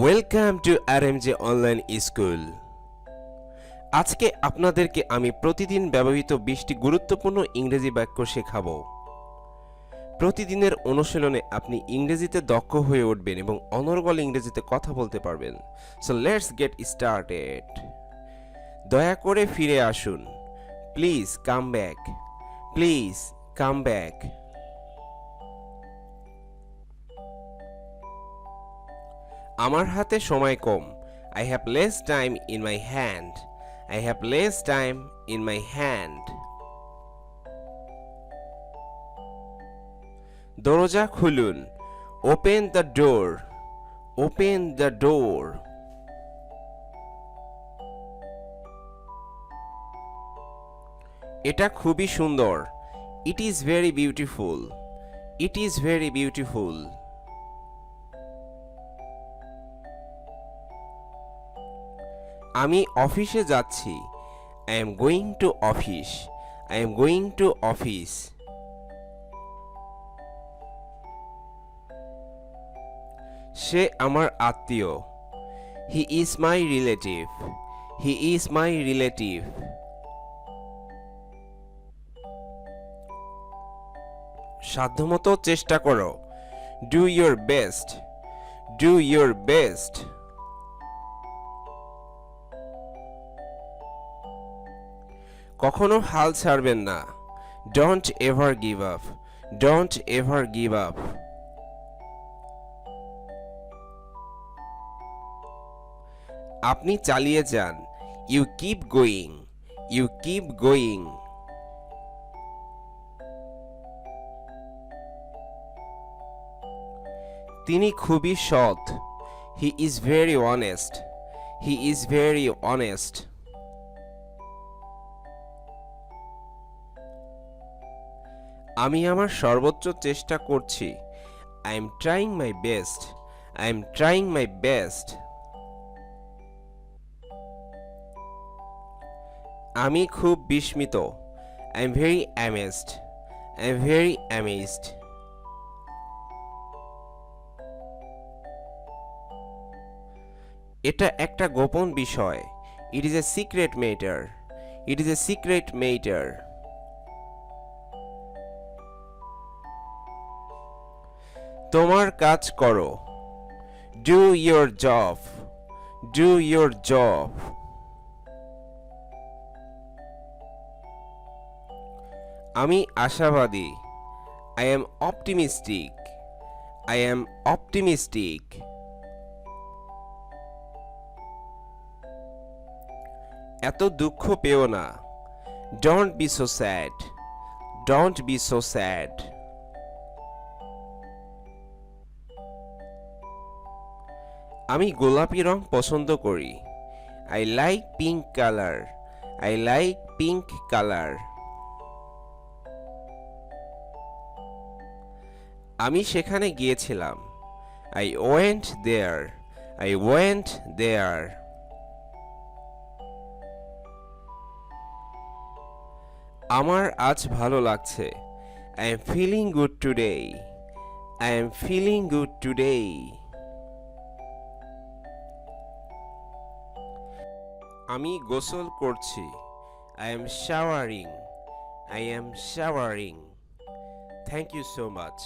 Welcome to RMJ online school. আজকে আপনাদেরকে আমি প্রতিদিন ব্যবহৃত 20টি গুরুত্বপূর্ণ ইংরেজি বাক্য শেখাবো। প্রতিদিনের অনুশীলনে আপনি ইংরেজিতে দক্ষ হয়ে উঠবেন এবং অনর্গল ইংরেজিতে কথা বলতে পারবেন। So let's get started. দয়া করে ফিরে আসুন। Please come back. Please come back. আমার হাতে সময় কম। I have less time in my hand. I have less time in my hand. দরজা খুলুন। Open the door. Open the door. এটা খুবই সুন্দর। It is very beautiful. It is very beautiful. আমি অফিসে যাচ্ছি। I am going to office. I am going to office. সে আমার আত্মীয়। He is my relative. He is my relative. সাধ্যমতো চেষ্টা করো। Do your best. Do your best. কখনো হাল ছাড়বেন না। Don't ever give up. Don't ever give up. আপনি চালিয়ে যান। You keep going. You keep going. তিনি খুবই সৎ। He is very honest. He is very honest. আমি আমার সর্বোচ্চ চেষ্টা করছি। I am trying my best. I am trying my best. আমি খুব বিস্মিত। I am very amazed. I am very amazed. এটা একটা গোপন বিষয়। It is a secret matter. It is a secret matter. তোমার কাজ করো। Do your job. Do your job. আমি আশাবাদী। I am optimistic. I am optimistic. এত দুঃখ পেও না। Don't be so sad. Don't be so sad. আমি গোলাপি রং পছন্দ করি। I like pink color. I like pink color. আমি সেখানে গিয়েছিলাম। I went there. I went there. আমার আজ ভালো লাগছে। I am feeling good today. I am feeling good today. আমি গোসল করছি। I am showering. I am showering. Thank you so much.